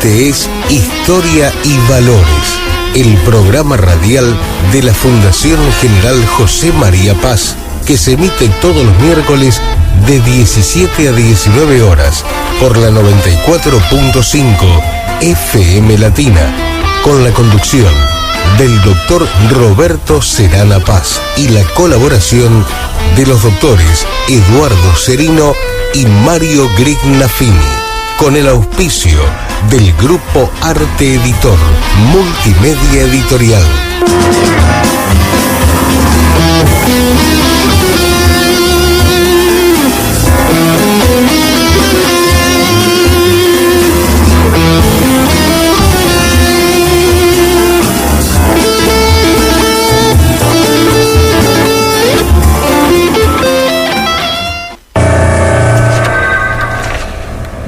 Este es Historia y Valores, el programa radial de la Fundación General José María Paz, que se emite todos los miércoles de 17 a 19 horas por la 94.5 FM Latina, con la conducción del doctor Roberto Serana Paz y la colaboración de los doctores Eduardo Serino y Mario Grignafini, con el auspicio del Grupo Arte Editor, Multimedia Editorial.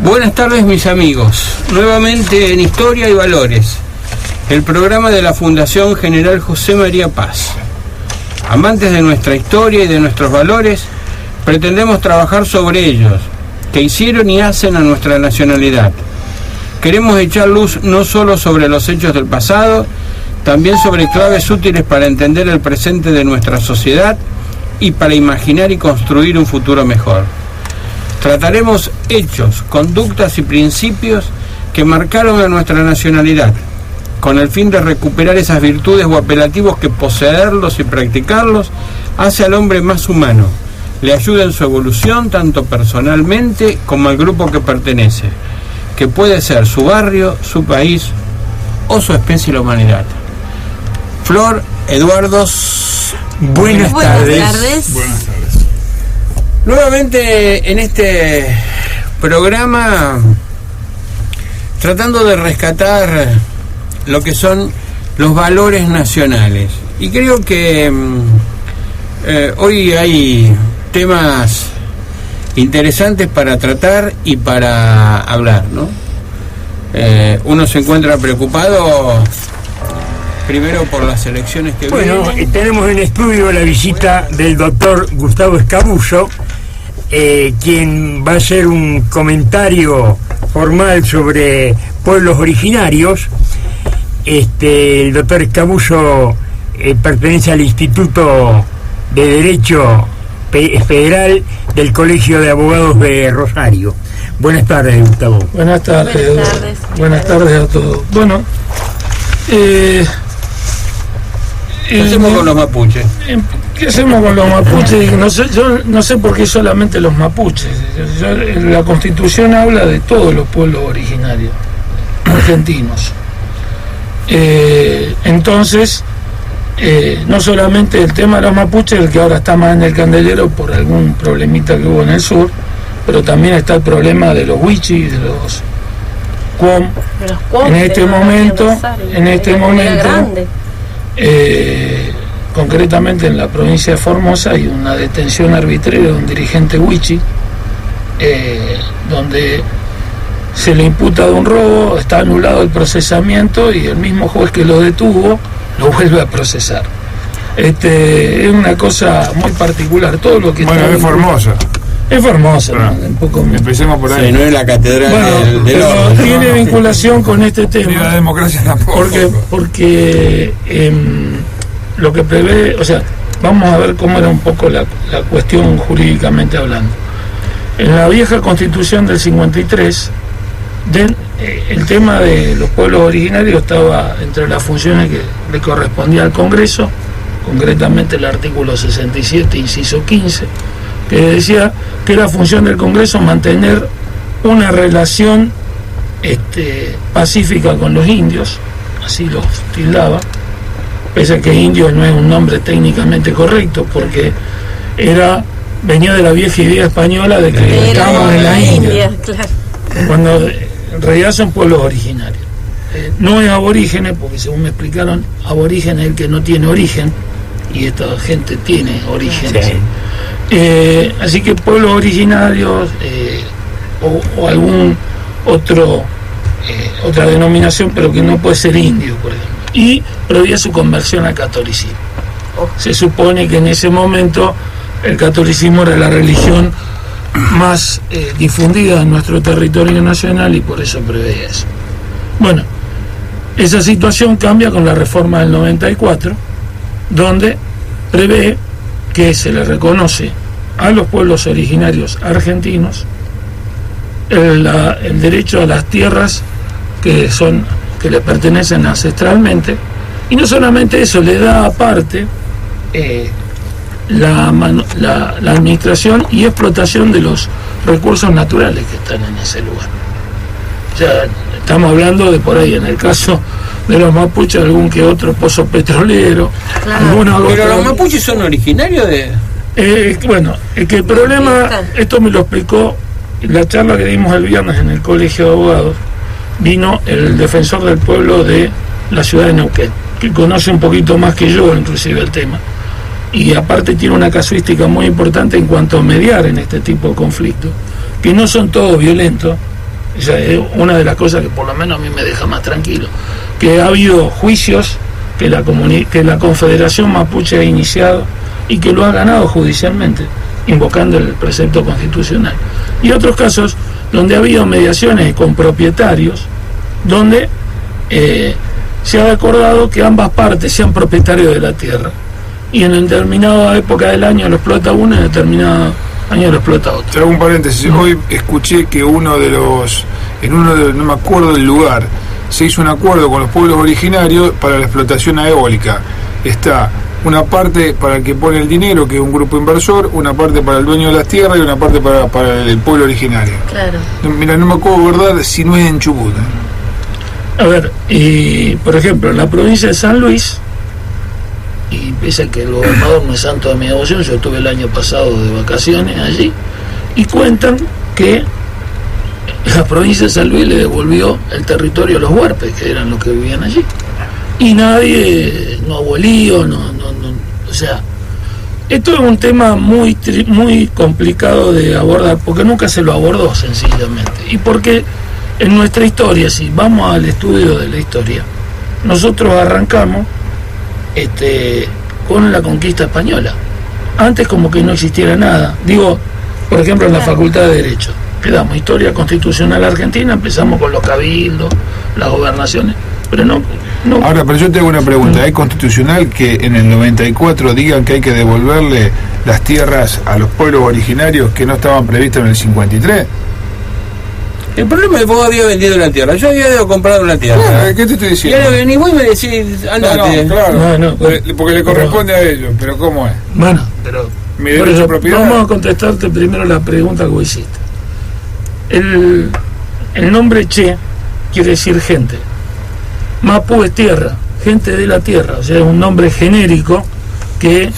Buenas tardes, mis amigos, nuevamente en Historia y Valores, el programa de la Fundación General José María Paz. Amantes de nuestra historia y de nuestros valores, pretendemos trabajar sobre ellos, que hicieron y hacen a nuestra nacionalidad. Queremos echar luz no solo sobre los hechos del pasado, también sobre claves útiles para entender el presente de nuestra sociedad y para imaginar y construir un futuro mejor. Trataremos hechos, conductas y principios que marcaron a nuestra nacionalidad, con el fin de recuperar esas virtudes o apelativos que poseerlos y practicarlos hace al hombre más humano, le ayuda en su evolución tanto personalmente como al grupo que pertenece, que puede ser su barrio, su país o su especie, la humanidad. Flor, Eduardo, buenas tardes. Buenas tardes. Nuevamente en este programa, tratando de rescatar lo que son los valores nacionales. Y creo que hoy hay temas interesantes para tratar y para hablar, ¿no? Uno se encuentra preocupado primero por las elecciones que vienen. Bueno, tenemos en estudio la visita del doctor Gustavo Escabullo, quien va a hacer un comentario formal sobre pueblos originarios. El doctor Escabullo pertenece al Instituto de Derecho Federal del Colegio de Abogados de Rosario. Buenas tardes, Gustavo. Buenas tardes. Buenas tardes a todos. Bueno, ¿qué hacemos con los mapuches? ¿Qué hacemos con los mapuches? Yo no sé por qué solamente los mapuches. La Constitución habla de todos los pueblos originarios argentinos. Entonces, no solamente el tema de los mapuches, el que ahora está más en el candelero por algún problemita que hubo en el sur, pero también está el problema de los wichis, de los cuom. En este momento, concretamente en la provincia de Formosa, hay una detención arbitraria de un dirigente wichi, donde se le imputa de un robo, está anulado el procesamiento y el mismo juez que lo detuvo lo vuelve a procesar. Es una cosa muy particular. Todo lo que bueno, es Formosa. Es Formosa, ¿no? Un poco empecemos por ahí. Sí, no es la catedral del oro. Tiene vinculación con este tema. Ni la democracia tampoco. Porque lo que prevé, o sea, vamos a ver cómo era un poco la cuestión jurídicamente hablando. En la vieja Constitución del 53, el tema de los pueblos originarios estaba entre las funciones que le correspondía al Congreso, concretamente el artículo 67, inciso 15, que decía que era función del Congreso mantener una relación pacífica con los indios, así los tildaba, pese a que indio no es un nombre técnicamente correcto, porque venía de la vieja idea española de que estábamos en la India, claro. Cuando en realidad son pueblos originarios. No es aborígenes, porque según me explicaron, aborigen es el que no tiene origen, y esta gente tiene orígenes. Sí. Así que pueblos originarios o algún otra denominación, pero que no puede ser indio, por ejemplo. Y prohibía su conversión al catolicismo. Se supone que en ese momento el catolicismo era la religión más difundida en nuestro territorio nacional y por eso preveía eso. Bueno, esa situación cambia con la reforma del 94, donde prevé que se le reconoce a los pueblos originarios argentinos el derecho a las tierras que le pertenecen ancestralmente, y no solamente eso, le da aparte la administración y explotación de los recursos naturales que están en ese lugar. O sea, estamos hablando de por ahí, en el caso de los mapuches, algún que otro pozo petrolero. Claro. Pero los mapuches son originarios de... Bueno, es que el problema, esto me lo explicó en la charla que dimos el viernes en el Colegio de Abogados. Vino el defensor del pueblo de la ciudad de Neuquén, que conoce un poquito más que yo inclusive el tema, y aparte tiene una casuística muy importante en cuanto a mediar en este tipo de conflictos, que no son todos violentos. Esa es una de las cosas que por lo menos a mí me deja más tranquilo, que ha habido juicios que la Confederación Mapuche ha iniciado y que lo ha ganado judicialmente, invocando el precepto constitucional, y otros casos donde ha habido mediaciones con propietarios, donde se ha acordado que ambas partes sean propietarios de la tierra, y en determinada época del año lo explota uno y en determinado año lo explota otro. Te hago un paréntesis. Hoy escuché que no me acuerdo del lugar, se hizo un acuerdo con los pueblos originarios para la explotación eólica. Está una parte para el que pone el dinero, que es un grupo inversor, una parte para el dueño de las tierras y una parte para el pueblo originario. Claro. Mira, no me acuerdo, ¿verdad?, si no es en Chubut. A ver, y por ejemplo, en la provincia de San Luis, y pese a que el gobernador no es santo de mi devoción, yo estuve el año pasado de vacaciones allí, y cuentan que la provincia de San Luis le devolvió el territorio a los huarpes, que eran los que vivían allí, y nadie, no hubo lío, o sea, esto es un tema muy complicado de abordar, porque nunca se lo abordó sencillamente, y porque en nuestra historia, si vamos al estudio de la historia, nosotros arrancamos con la conquista española. Antes como que no existiera nada. Digo, por ejemplo, en la Facultad de Derecho, quedamos historia constitucional argentina, empezamos con los cabildos, las gobernaciones, pero no. Ahora, pero yo te hago una pregunta. ¿Es constitucional que en el 94 digan que hay que devolverle las tierras a los pueblos originarios que no estaban previstas en el 53? El problema es que vos habías vendido la tierra, yo había comprado la tierra. Claro, ¿qué te estoy Y diciendo? ahora venís vos y me decís, andate. No, claro, No, porque le corresponde a ellos, pero ¿cómo es? Bueno, pero Mi derecho de propiedad. vamos a contestarte primero la pregunta que vos hiciste. El nombre Che quiere decir gente. Mapu es tierra, gente de la tierra, o sea, es un nombre genérico que,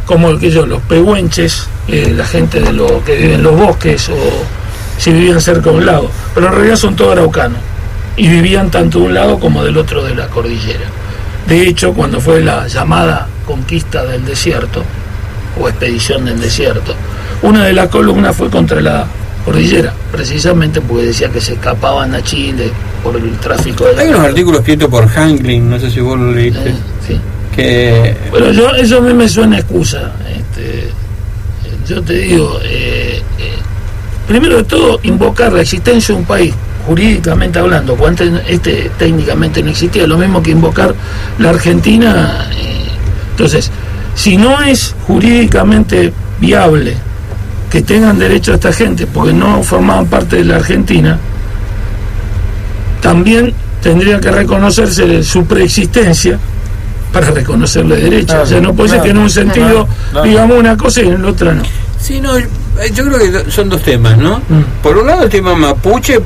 como los pehuenches, la gente de que vive en los bosques o si vivían cerca de un lago, pero en realidad son todos araucanos y vivían tanto de un lado como del otro de la cordillera. De hecho, cuando fue la llamada conquista del desierto o expedición del desierto, una de las columnas fue contra la cordillera, precisamente porque decía que se escapaban a Chile por el tráfico de la Hay unos droga. artículos escritos por Hanklin, no sé si vos lo leíste, Sí. que... Pero eso a mí me suena excusa. Yo te digo, primero de todo, invocar la existencia de un país, jurídicamente hablando, cuando técnicamente no existía, lo mismo que invocar la Argentina. Entonces, si no es jurídicamente viable que tengan derecho a esta gente, porque no formaban parte de la Argentina, también tendría que reconocerse su preexistencia para reconocerle derechos. Claro, o sea, no puede ser que en un sentido digamos una cosa y en el otro no. Sí, no, yo creo que son dos temas, ¿no? Por un lado el tema mapuche,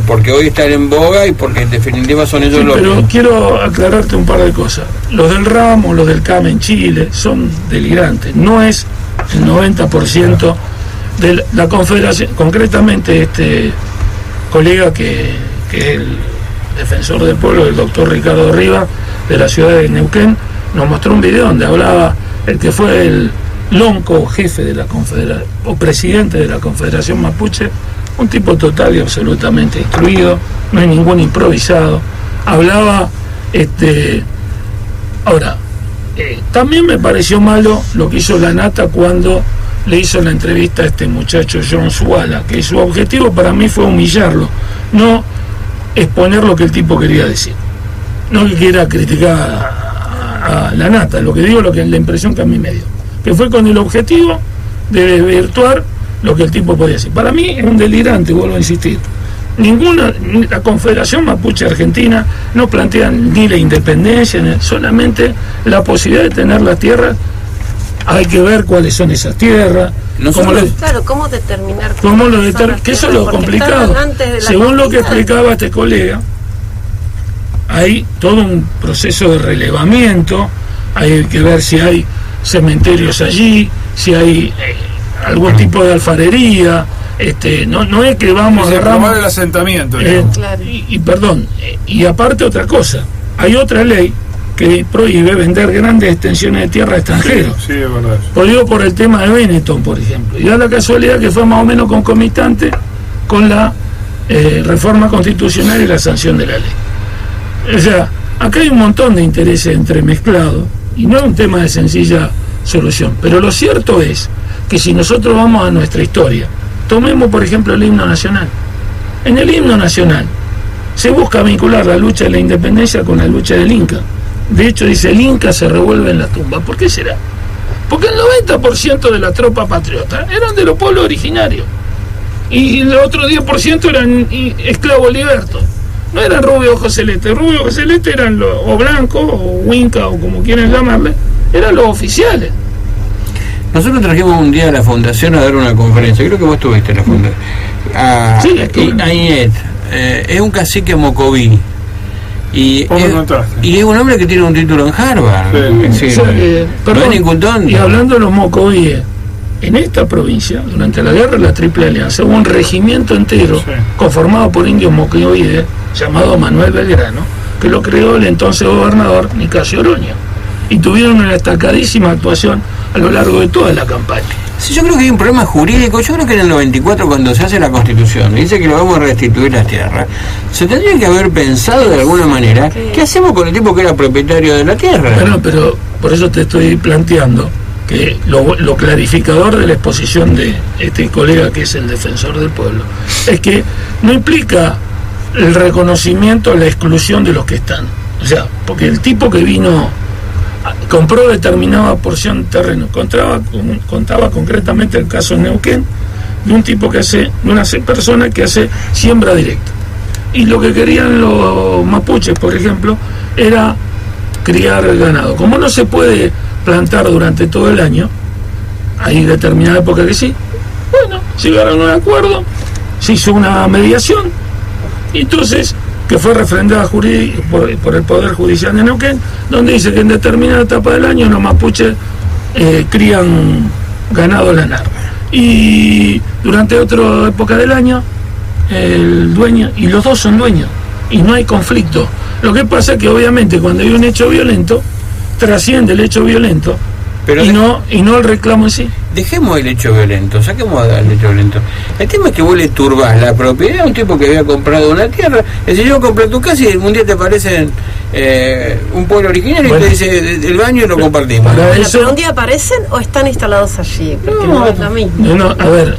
porque hoy están en boga y porque en definitiva son ellos Sí, los... pero quiero aclararte un par de cosas. Los del Ramo, los del CAM en Chile son delirantes. No es el 90% de la Confederación. Concretamente este colega que es el defensor del pueblo, el doctor Ricardo Rivas, de la ciudad de Neuquén, nos mostró un video donde hablaba el que fue el lonco jefe de la Confederación o presidente de la Confederación Mapuche, un tipo total y absolutamente instruido, no hay ningún improvisado. Hablaba, ahora, también me pareció malo lo que hizo la Nata cuando le hizo la entrevista a este muchacho John Suala, que su objetivo para mí fue humillarlo. no exponer lo que el tipo quería decir. No que quiera criticar a la nata, lo que digo, la impresión que a mí me dio, que fue con el objetivo de desvirtuar lo que el tipo podía decir. Para mí es un delirante, vuelvo a insistir. Ni la Confederación Mapuche Argentina no plantea ni la independencia, solamente la posibilidad de tener las tierras. Hay que ver cuáles son esas tierras. ¿Cómo determinar? Que eso es lo complicado. Según lo que explicaba este colega, hay todo un proceso de relevamiento, hay que ver si hay cementerios allí, si hay algún tipo de alfarería. No es que vamos a agarrar el asentamiento. Claro. Y aparte otra cosa, hay otra ley que prohíbe vender grandes extensiones de tierra a extranjeros. Sí, es verdad. Digo por el tema de Benetton, por ejemplo. Y da la casualidad que fue más o menos concomitante con la reforma constitucional y la sanción de la ley. O sea, acá hay un montón de intereses entremezclados y no es un tema de sencilla solución. Pero lo cierto es que si nosotros vamos a nuestra historia, tomemos por ejemplo el himno nacional. En el himno nacional se busca vincular la lucha de la independencia con la lucha del Inca. De hecho dice, el Inca se revuelve en la tumba. ¿Por qué será? Porque el 90% de la tropa patriota eran de los pueblos originarios. Y el otro 10% eran esclavos libertos. No eran rubio ojos celeste. Rubio ojos celeste eran o blancos, o Winca, o como quieran llamarle, eran los oficiales. Nosotros trajimos un día a la fundación a dar una conferencia, creo que vos estuviste en la fundación, a Inet, es un cacique mocoví y es un hombre que tiene un título en Harvard. Y hablando de los mocovíes, en esta provincia, durante la guerra de la Triple Alianza, hubo un regimiento entero conformado por indios mocovíes llamado Manuel Belgrano, que lo creó el entonces gobernador Nicasio Oroño, y tuvieron una destacadísima actuación a lo largo de toda la campaña. Sí, yo creo que hay un problema jurídico. Yo creo que en el 94, cuando se hace la Constitución, dice que lo vamos a restituir las tierras, se tendría que haber pensado de alguna manera, ¿qué hacemos con el tipo que era propietario de la tierra? Bueno, pero por eso te estoy planteando que lo clarificador de la exposición de este colega, que es el defensor del pueblo, es que no implica el reconocimiento, la exclusión de los que están. O sea, porque el tipo que vino compró determinada porción de terreno, contaba concretamente el caso de Neuquén, de un tipo de una persona que hace siembra directa, y lo que querían los mapuches, por ejemplo, era criar ganado. Como no se puede plantar durante todo el año, hay determinada época que sí, bueno, llegaron a un acuerdo, se hizo una mediación, y entonces que fue refrendada por el Poder Judicial de Neuquén, donde dice que en determinada etapa del año los mapuches crían ganado lanar. Y durante otra época del año, el dueño, y los dos son dueños, y no hay conflicto. Lo que pasa es que obviamente cuando hay un hecho violento, trasciende el hecho violento, pero y no el reclamo en sí. Dejemos el hecho violento, saquemos el hecho violento. El tema es que vos le turbás la propiedad a un tipo que había comprado una tierra. Es decir, yo compré tu casa y un día te aparecen un pueblo originario y te dice el baño y lo compartimos. ¿Pero un día aparecen o están instalados allí? Porque no es lo mismo. No, a ver.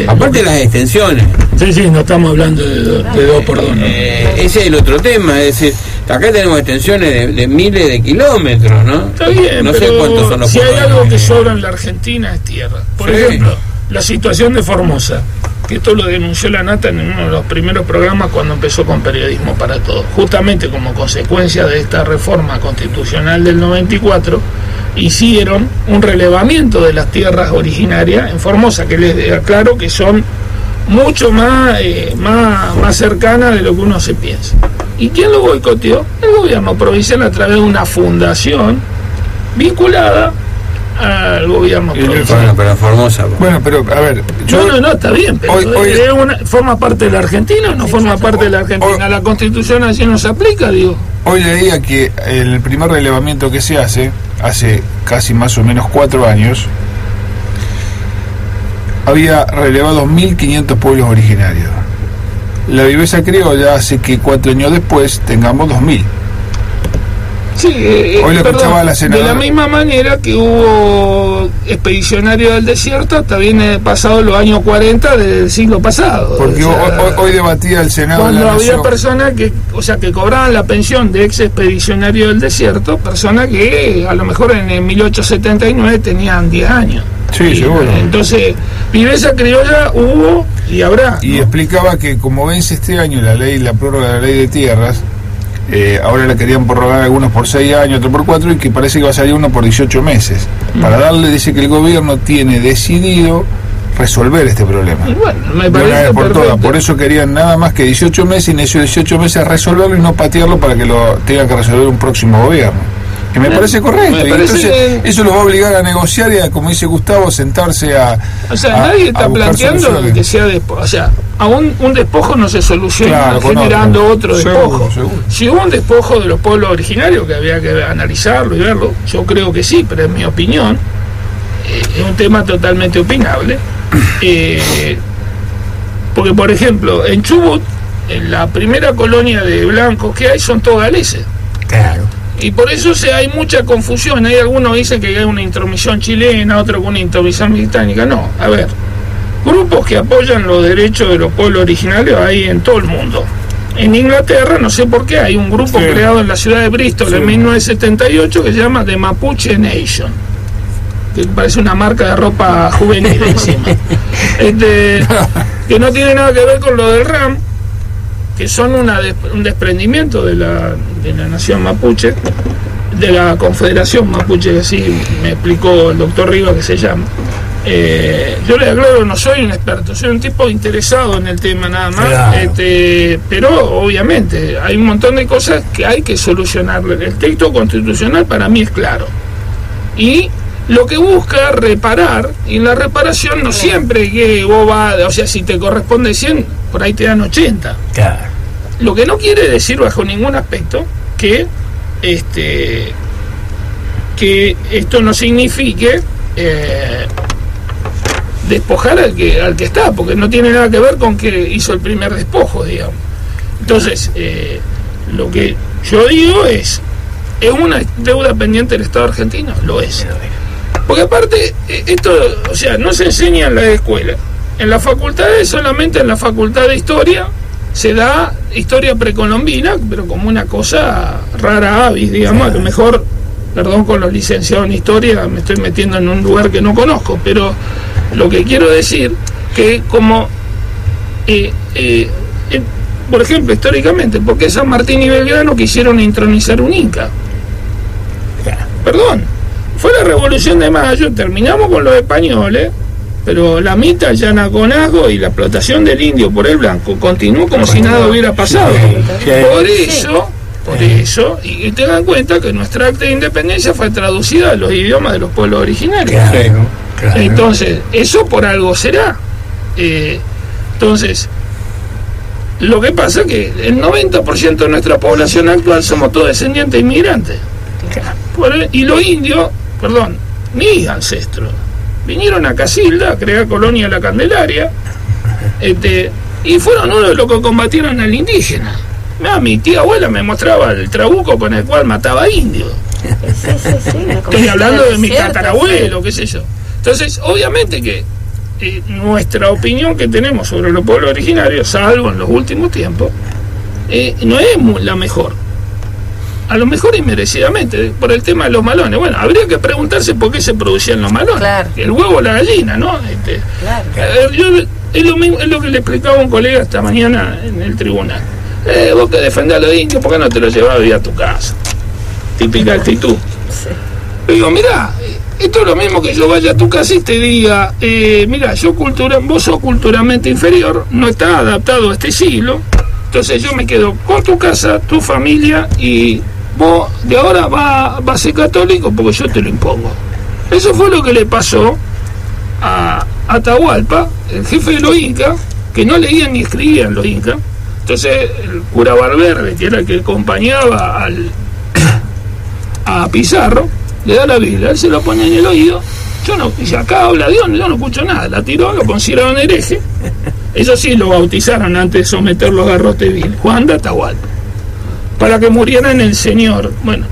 Aparte de las extensiones. Sí, no estamos hablando de 2 por 2. ¿No? Ese es el otro tema, es decir, acá tenemos extensiones de miles de kilómetros, ¿no? Está bien, no sé cuántos son los si hay algo que sobra en la Argentina es tierra. Por ejemplo, la situación de Formosa, que esto lo denunció la Nata en uno de los primeros programas cuando empezó con Periodismo para Todos. Justamente como consecuencia de esta reforma constitucional del 94, hicieron un relevamiento de las tierras originarias en Formosa, que les aclaro que son mucho más cercanas de lo que uno se piensa. ¿Y quién lo boicoteó? El gobierno provincial, a través de una fundación vinculada al gobierno provincial. Bueno, pero Formosa. Bueno, pero a ver. No, está bien, pero ¿forma parte de la Argentina o no forma parte de la Argentina? La Constitución así no se aplica, digo. Hoy leía que el primer relevamiento que se hace casi más o menos 4 años, había relevado 1.500 pueblos originarios. La viveza criolla hace que 4 años después tengamos 2.000. Sí, hoy lo escuchaba la senadora. De la misma manera que hubo expedicionarios del desierto hasta viene pasado los años 40 del siglo pasado. Porque hoy debatía el Senado cuando de la había Nación. Personas que cobraban la pensión de ex expedicionario del desierto, personas que a lo mejor en el 1879 tenían 10 años. Sí, seguro. Entonces, viveza criolla hubo y habrá. Y ¿no? explicaba que como vence este año la prórroga de la ley de tierras, ahora la querían prorrogar algunos por 6 años, otros por 4, y que parece que va a salir uno por 18 meses. Para darle, dice que el gobierno tiene decidido resolver este problema. Y bueno, me De una parece vez por perfecto. todas. Por eso querían nada más que 18 meses, y en esos 18 meses resolverlo y no patearlo para que lo tenga que resolver un próximo gobierno. Que me parece correcto. Me Y parece entonces que... eso los va a obligar a negociar y a, como dice Gustavo, sentarse a... O sea, nadie está planteando que sea despojo. O sea, un despojo no se soluciona generando otro despojo. Seguro. Si hubo un despojo de los pueblos originarios, que había que analizarlo y verlo, yo creo que sí, pero en mi opinión es un tema totalmente opinable. Porque, por ejemplo, en Chubut, en la primera colonia de blancos que hay son todos galeses. Claro. Y por eso hay mucha confusión. Hay algunos dicen que hay una intromisión chilena, otros con una intromisión británica. No, a ver, grupos que apoyan los derechos de los pueblos originarios hay en todo el mundo. En Inglaterra, no sé por qué, hay un grupo creado en la ciudad de Bristol en 1978 que se llama The Mapuche Nation, que parece una marca de ropa juvenil encima. Que no tiene nada que ver con lo del RAM, que son un desprendimiento de la nación mapuche, de la Confederación Mapuche, así me explicó el doctor Riva que se llama. Yo le aclaro, no soy un experto, soy un tipo interesado en el tema nada más, claro. Pero obviamente hay un montón de cosas que hay que solucionar. El texto constitucional para mí es claro, y lo que busca reparar, y la reparación no siempre que vos vas, o sea, si te corresponde 100, por ahí te dan 80. Claro. Lo que no quiere decir bajo ningún aspecto que esto no signifique despojar al que está, porque no tiene nada que ver con que hizo el primer despojo, digamos. Entonces, lo que yo digo es una deuda pendiente del Estado argentino, lo es. Porque aparte, esto, o sea, no se enseña en la escuela. En las facultades, solamente en la facultad de historia, se da historia precolombina, pero como una cosa rara avis, digamos. A lo mejor, perdón con los licenciados en historia, me estoy metiendo en un lugar que no conozco, pero lo que quiero decir, que como, por ejemplo, históricamente, ¿por qué San Martín y Belgrano quisieron intronizar un inca? Perdón. Fue la Revolución de Mayo, terminamos con los españoles, pero la mitad Yanaconago y la explotación del indio por el blanco continuó como si nada hubiera pasado. Por eso, y tengan en cuenta que nuestra acta de independencia fue traducida a los idiomas de los pueblos originarios. Claro. Entonces, eso por algo será. Entonces, lo que pasa es que el 90% de nuestra población actual somos todos descendientes de inmigrantes. Y los indios, mis ancestros, vinieron a Casilda a crear colonia La Candelaria, y fueron uno de los que combatieron al indígena. Mi tía abuela me mostraba el trabuco con el cual mataba indios. Estoy hablando de mi tatarabuelo, qué sé yo. Entonces, obviamente que nuestra opinión que tenemos sobre los pueblos originarios, salvo en los últimos tiempos, no es la mejor. A lo mejor inmerecidamente, por el tema de los malones. Bueno, habría que preguntarse por qué se producían los malones. Claro. El huevo o la gallina, ¿no? Es lo que le explicaba a un colega esta mañana en el tribunal. Vos que defendés a los indios, ¿por qué no te los llevás a vivir a tu casa? Típica actitud. Le digo, mirá, esto es lo mismo que yo vaya a tu casa y te diga, mirá, vos sos culturalmente inferior, no estás adaptado a este siglo, entonces yo me quedo con tu casa, tu familia, y vos de ahora vas a ser católico porque yo te lo impongo. Eso fue lo que le pasó a Atahualpa, el jefe de los incas, que no leían ni escribían los incas. Entonces el cura Valverde, que era el que acompañaba a Pizarro, le da la Biblia, él se lo pone en el oído. Dice, acá habla Dios, yo no escucho nada. La tiró, lo consideraron hereje. Eso sí, lo bautizaron antes de someterlo a garrote vil, Juan de Atahualpa, para que muriera en el Señor. Bueno,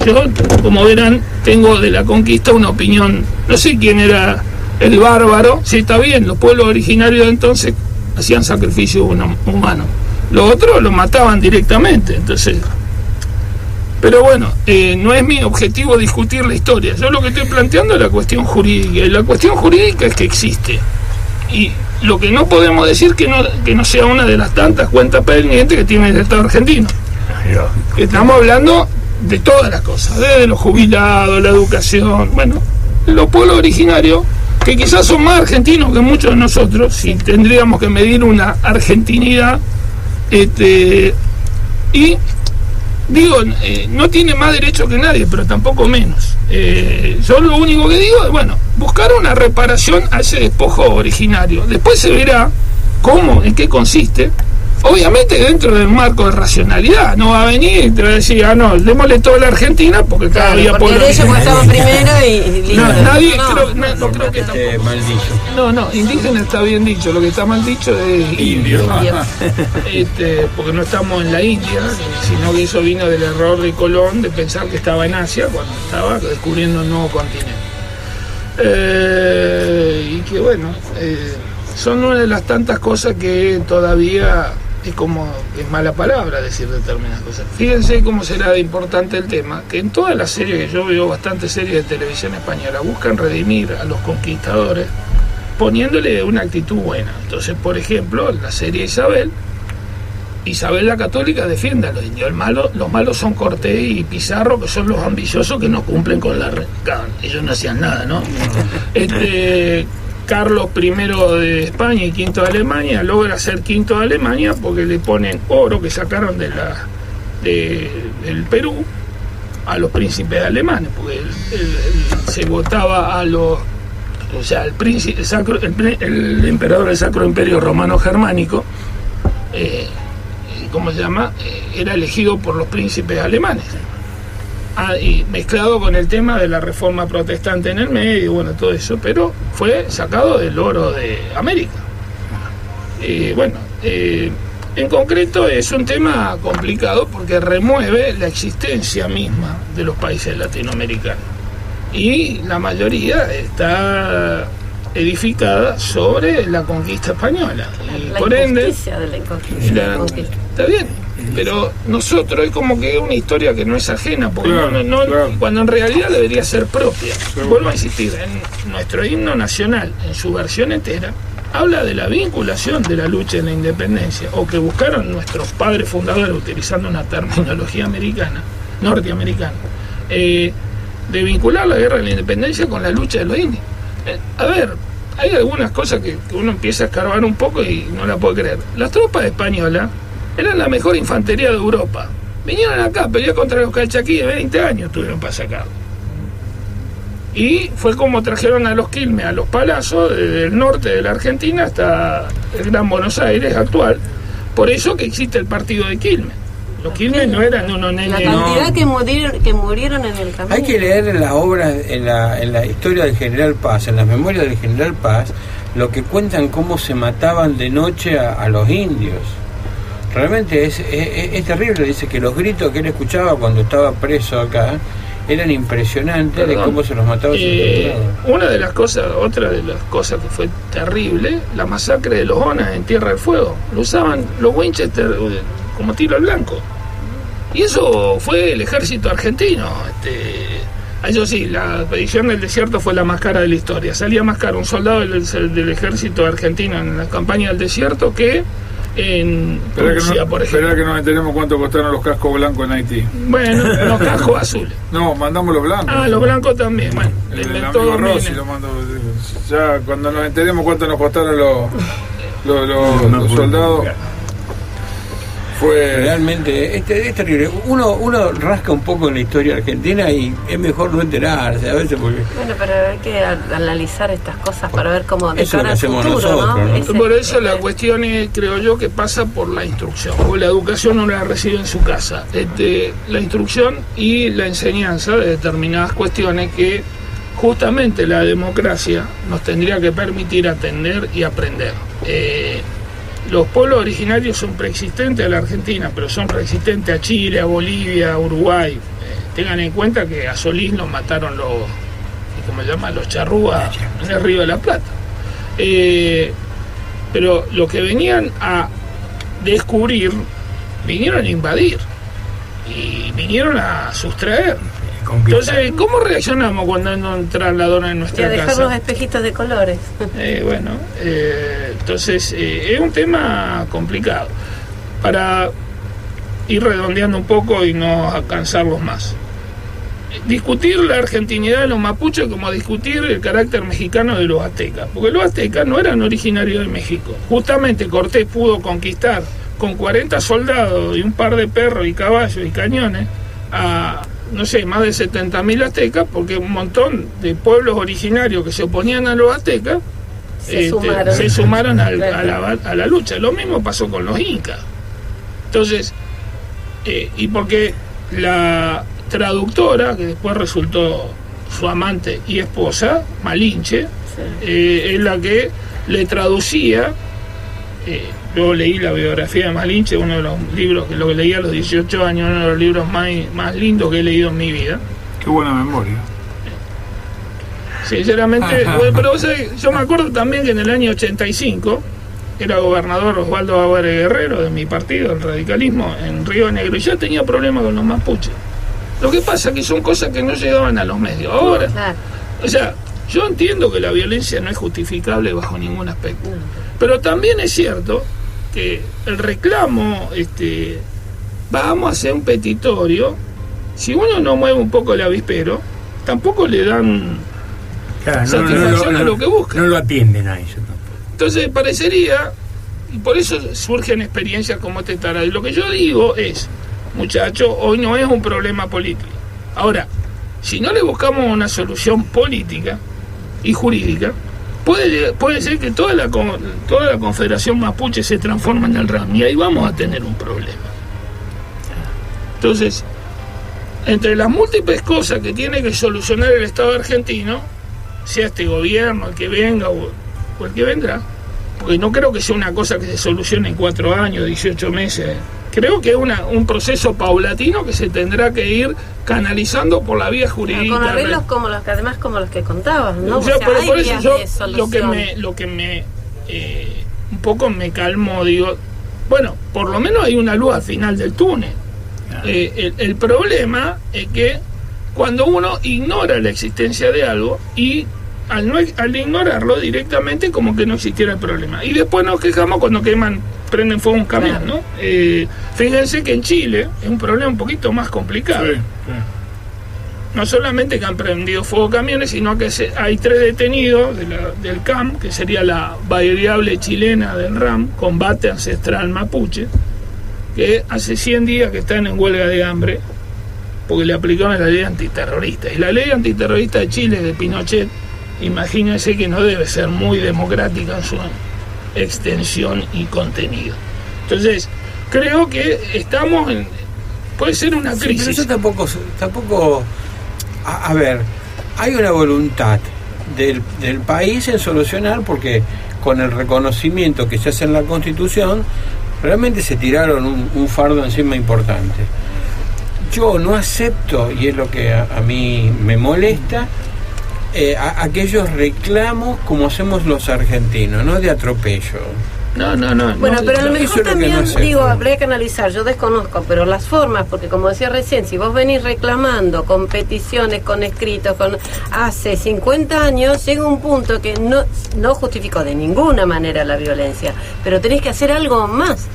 Yo, como verán, tengo de la conquista una opinión, no sé quién era el bárbaro, sí, está bien, los pueblos originarios de entonces hacían sacrificios humanos, los otros lo mataban directamente, entonces... Pero bueno, no es mi objetivo discutir la historia, yo lo que estoy planteando es la cuestión jurídica, y la cuestión jurídica es que existe, y lo que no podemos decir que no sea una de las tantas cuentas pendientes que tiene el Estado argentino. Estamos hablando de todas las cosas, desde los jubilados, la educación, bueno, los pueblos originarios, que quizás son más argentinos que muchos de nosotros, si tendríamos que medir una argentinidad, y digo, no tiene más derecho que nadie, pero tampoco menos. Yo lo único que digo es, bueno, buscar una reparación a ese despojo originario. Después se verá cómo, en qué consiste. Obviamente dentro del marco de racionalidad, no va a venir y te va a decir, no, démosle todo a la Argentina porque cada día porque pueblo... de ellos estaban primero y listo. Nadie, no creo que tampoco... Mal dicho. No, indígena está bien dicho, lo que está mal dicho es indio. Porque no estamos en la India, sino que eso vino del error de Colón de pensar que estaba en Asia cuando estaba descubriendo un nuevo continente. Y que bueno, son una de las tantas cosas que todavía... es mala palabra decir determinadas cosas. Fíjense cómo será de importante el tema, que en todas las series, que yo veo bastantes series de televisión española, buscan redimir a los conquistadores poniéndole una actitud buena. Entonces, por ejemplo, la serie Isabel la Católica defiende a los indios. Los malos son Cortés y Pizarro, que son los ambiciosos que no cumplen con la... Ellos no hacían nada, ¿no? Carlos I de España y V de Alemania logra ser V de Alemania porque le ponen oro que sacaron del Perú a los príncipes alemanes, porque se votaba a los... O sea, el emperador del Sacro Imperio Romano Germánico, ¿cómo se llama? Era elegido por los príncipes alemanes. Y mezclado con el tema de la reforma protestante en el medio, bueno, todo eso, pero fue sacado del oro de América. En concreto es un tema complicado porque remueve la existencia misma de los países latinoamericanos. Y la mayoría está edificada sobre la conquista española. Y La por ende, injusticia de la conquista. está bien. Pero nosotros es como que es una historia que no es ajena, porque Claro. cuando en realidad debería ser propia. Vuelvo a insistir, en nuestro himno nacional, en su versión entera, habla de la vinculación de la lucha en la independencia, o que buscaron nuestros padres fundadores, utilizando una terminología norteamericana, de vincular la guerra de la independencia con la lucha de los indios. A ver, hay algunas cosas que uno empieza a escarbar un poco y no la puede creer. Las tropas españolas eran la mejor infantería de Europa. Vinieron acá a pelear contra los calchaquíes, 20 años tuvieron para sacarlo. Y fue como trajeron a los Quilmes, a los Palazos, desde el norte de la Argentina hasta el Gran Buenos Aires actual. Por eso que existe el partido de Quilmes. Los Quilmes no eran unos nenes... La cantidad que murieron en el camino. Hay que leer en las obras, en la historia del General Paz, en las memorias del General Paz, lo que cuentan cómo se mataban de noche a los indios. Realmente es terrible. Dice que los gritos que él escuchaba cuando estaba preso acá eran impresionantes. De cómo se los mataba. Otra de las cosas que fue terrible, la masacre de los Onas en Tierra del Fuego. Lo usaban los Winchester como tiro al blanco. Y eso fue el ejército argentino. Eso sí, la expedición del desierto fue la más cara de la historia. Salía más caro un soldado del ejército argentino en la campaña del desierto que en Rusia, por ejemplo. Espera que nos enteremos cuánto costaron los cascos blancos en Haití. Bueno, los cascos azules. No, mandamos los blancos. Los blancos también. Bueno, le El inventó amigo Domínguez. Rossi lo mandó. Ya cuando nos enteremos cuánto nos costaron los soldados, fue... Realmente es terrible. Uno rasca un poco en la historia argentina y es mejor no enterarse a veces porque... Bueno, pero hay que analizar estas cosas para ver cómo de Eso es cara lo que al hacemos futuro, nosotros, ¿no? Ese- Por eso la cuestión es, creo yo, que pasa por la instrucción, porque la educación uno la recibe en su casa. La instrucción y la enseñanza de determinadas cuestiones que justamente la democracia nos tendría que permitir atender y aprender. Los pueblos originarios son preexistentes a la Argentina, pero son preexistentes a Chile, a Bolivia, a Uruguay. tengan en cuenta que a Solís lo mataron los charrúas en el Río de la Plata. Pero lo que venían a descubrir, vinieron a invadir y vinieron a sustraer. Entonces, ¿cómo reaccionamos cuando no trasladaron en nuestra casa? Y a dejar los espejitos de colores. Entonces es un tema complicado. Para ir redondeando un poco y no cansarlos más. Discutir la argentinidad de los mapuches como discutir el carácter mexicano de los aztecas, porque los aztecas no eran originarios de México. Justamente Cortés pudo conquistar con 40 soldados y un par de perros y caballos y cañones a, no sé, más de 70.000 aztecas, porque un montón de pueblos originarios que se oponían a los aztecas se sumaron a la lucha. Lo mismo pasó con los incas. Entonces, y porque la traductora, que después resultó su amante y esposa, Malinche, es la que le traducía. Yo leí la biografía de Malinche, uno de los libros que lo leí a los 18 años, uno de los libros más lindos que he leído en mi vida. Qué buena memoria. Sinceramente, pero o sea, yo me acuerdo también que en el año 85 era gobernador Osvaldo Álvarez Guerrero de mi partido, el radicalismo, en Río Negro, y ya tenía problemas con los mapuches. Lo que pasa es que son cosas que no llegaban a los medios. Ahora, o sea, yo entiendo que la violencia no es justificable bajo ningún aspecto, pero también es cierto que el reclamo, vamos a hacer un petitorio, si uno no mueve un poco el avispero, tampoco le dan satisfacción a lo que busca. No lo atienden a eso tampoco. Entonces parecería, y por eso surgen experiencias como este tarado. Y lo que yo digo es, muchachos, hoy no es un problema político. Ahora, si no le buscamos una solución política y jurídica, puede ser que toda la Confederación Mapuche se transforme en el RAM, y ahí vamos a tener un problema. Entonces, entre las múltiples cosas que tiene que solucionar el Estado argentino, sea este gobierno, el que venga o el que vendrá, porque no creo que sea una cosa que se solucione en 4 años, 18 meses. Creo que es un proceso paulatino que se tendrá que ir canalizando por la vía jurídica. Con arreglos como los que contabas, ¿no? O sea, pero por eso yo lo que me un poco me calmo, digo, bueno, por lo menos hay una luz al final del túnel. El problema es que cuando uno ignora la existencia de algo y al ignorarlo directamente como que no existiera el problema, y después nos quejamos cuando prenden fuego un camión, ¿no? Fíjense que en Chile es un problema un poquito más complicado. No solamente que han prendido fuego camiones, sino que hay 3 detenidos del CAM, que sería la variable chilena del RAM, Combate Ancestral Mapuche, que hace 100 días que están en huelga de hambre porque le aplicaron la ley antiterrorista. Y la ley antiterrorista de Chile, de Pinochet, imagínense que no debe ser muy democrática en su extensión y contenido. Entonces, creo que estamos puede ser una crisis. Pero eso tampoco a ver, hay una voluntad del país en solucionar, porque con el reconocimiento que se hace en la Constitución, realmente se tiraron un fardo encima importante. Yo no acepto, y es lo que a mí me molesta, aquellos reclamos como hacemos los argentinos, no de atropello. No. Bueno, pero a lo mejor también, no habría que analizar, yo desconozco, pero las formas, porque como decía recién, si vos venís reclamando con peticiones, con escritos, hace 50 años, llega un punto que no justificó de ninguna manera la violencia, pero tenés que hacer algo más,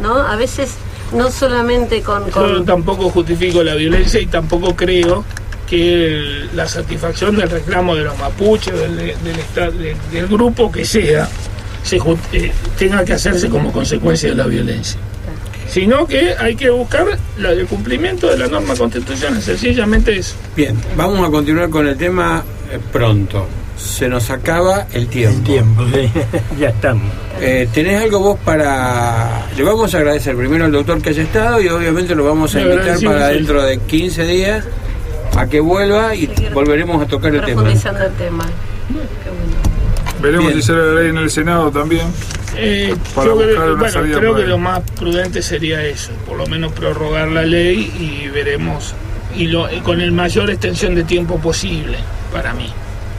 ¿no? A veces no solamente Yo tampoco justifico la violencia y tampoco creo que la satisfacción del reclamo de los mapuches, del grupo que sea, tenga que hacerse como consecuencia de la violencia, sino que hay que buscar el cumplimiento de la norma constitucional, sencillamente eso. Bien, vamos a continuar con el tema pronto. Se nos acaba el tiempo. Sí. Ya estamos. ¿Tenés algo vos para...? Le vamos a agradecer primero al doctor que haya estado, y obviamente lo vamos a invitar para dentro de 15 días a que vuelva y volveremos a tocar el tema. Profundizando el tema. Qué bueno. Veremos si sale la ley en el Senado también. Creo que lo más prudente sería eso, por lo menos prorrogar la ley, y veremos con el mayor extensión de tiempo posible para mí.